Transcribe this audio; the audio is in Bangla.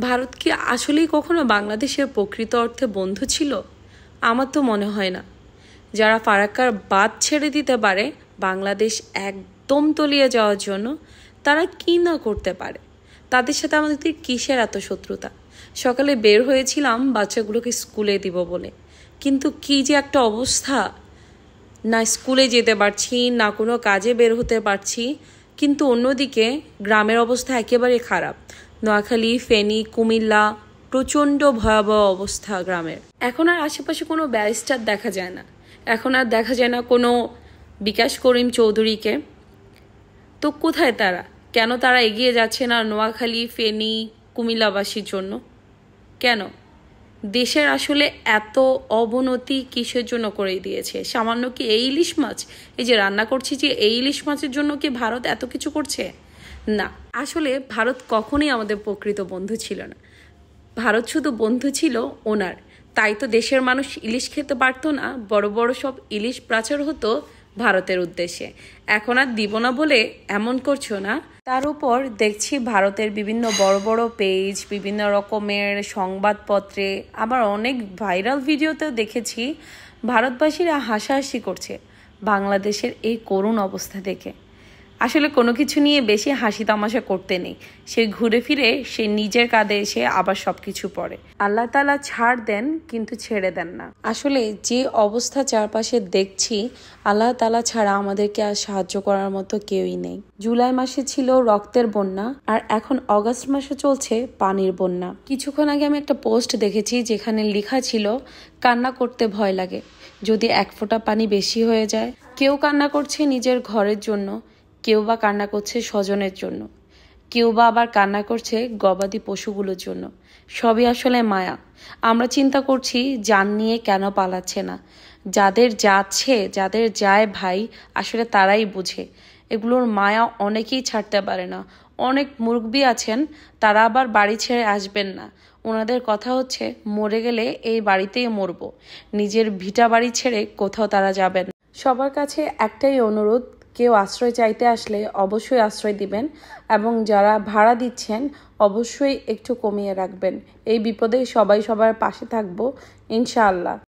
ভারত কি আসলেই কখনো বাংলাদেশের প্রকৃত অর্থে বন্ধু ছিল? আমার তো মনে হয় না। যারা ফারাক্কার বাঁধ ছেড়ে দিতে পারে বাংলাদেশ একদম তলিয়ে যাওয়ার জন্য, তারা কি না করতে পারে? তাদের সাথে আমাদের কিসের এত শত্রুতা? সকালে বের হয়েছিলাম বাচ্চাগুলোকে স্কুলে দিব বলে, কিন্তু কি যে একটা অবস্থা! না স্কুলে যেতে পারছি, না কোনো কাজে বের হতে পারছি। কিন্তু অন্যদিকে গ্রামের অবস্থা একেবারে খারাপ। নোয়াখালী, ফেনী, কুমিল্লা প্রচণ্ড ভয়াবহ অবস্থা গ্রামের। এখন আর আশেপাশে কোনো ব্যারিস্টার দেখা যায় না, এখন আর দেখা যায় না কোনো বিকাশ করিম চৌধুরীকে। তো কোথায় তারা? কেন তারা এগিয়ে যাচ্ছে না নোয়াখালী, ফেনী, কুমিল্লাবাসীর জন্য? কেন? দেশের আসলে এত অবনতি কিসের জন্য করে দিয়েছে? সামান্য কি এই ইলিশ মাছ, এই যে রান্না করছি, যে এই ইলিশ মাছের জন্য কি ভারত এত কিছু করছে? না, আসলে ভারত কখনোই আমাদের প্রকৃত বন্ধু ছিল না। ভারত শুধু বন্ধু ছিল ওনার। তাই তো দেশের মানুষ ইলিশ খেতে পারতো না, বড় বড় সব ইলিশ পাচার হতো ভারতের উদ্দেশ্যে। এখন আর দিব না বলে এমন করছো না। তার উপর দেখছি ভারতের বিভিন্ন বড় বড় পেজ, বিভিন্ন রকমের সংবাদপত্রে, আবার অনেক ভাইরাল ভিডিওতেও দেখেছি ভারতবাসীরা হাসাহাসি করছে বাংলাদেশের এই করুণ অবস্থা দেখে। আসলে কোনো কিছু নিয়ে বেশি হাসি তামাশা করতে নেই। সে ঘুরে ফিরে সে নিজের কাঁধে এসে আবার সব কিছু পড়ে। আল্লাহ তাআলা ছাড় দেন, কিন্তু ছেড়ে দেন না। আসলে যে অবস্থা চারপাশে দেখছি, আল্লাহ তাআলা ছাড়া আমাদেরকে আর সাহায্য করার মতো কেউই নেই। জুলাই মাসে ছিল রক্তের বন্যা, আর এখন অগাস্ট মাসে চলছে পানির বন্যা। কিছুক্ষণ আগে আমি একটা পোস্ট দেখেছি যেখানে লেখা ছিল, কান্না করতে ভয় লাগে যদি এক ফোঁটা পানি বেশি হয়ে যায়। কেউ কান্না করছে নিজের ঘরের জন্য, কেউ বা কান্না করছে স্বজনের জন্য, কেউ বা আবার কান্না করছে গবাদি পশুগুলোর জন্য। সবই আসলে মায়া। আমরা চিন্তা করছি জান নিয়ে কেন পালাচ্ছে না। যাদের যাচ্ছে, যাদের যায় ভাই, আসলে তারাই বুঝে এগুলোর মায়া। অনেকেই ছাড়তে পারে না। অনেক মুরব্বি আছেন, তারা আবার বাড়ি ছেড়ে আসবেন না। ওনাদের কথা হচ্ছে মরে গেলে এই বাড়িতেই মরবো, নিজের ভিটা বাড়ি ছেড়ে কোথাও তারা যাবেন। সবার কাছে একটাই অনুরোধ, কেউ আশ্রয় চাইতে আসলে অবশ্যই আশ্রয় দিবেন, এবং যারা ভাড়া দিচ্ছেন অবশ্যই একটু কমিয়ে রাখবেন। এই বিপদে সবাই সবার পাশে থাকবো ইনশাআল্লাহ।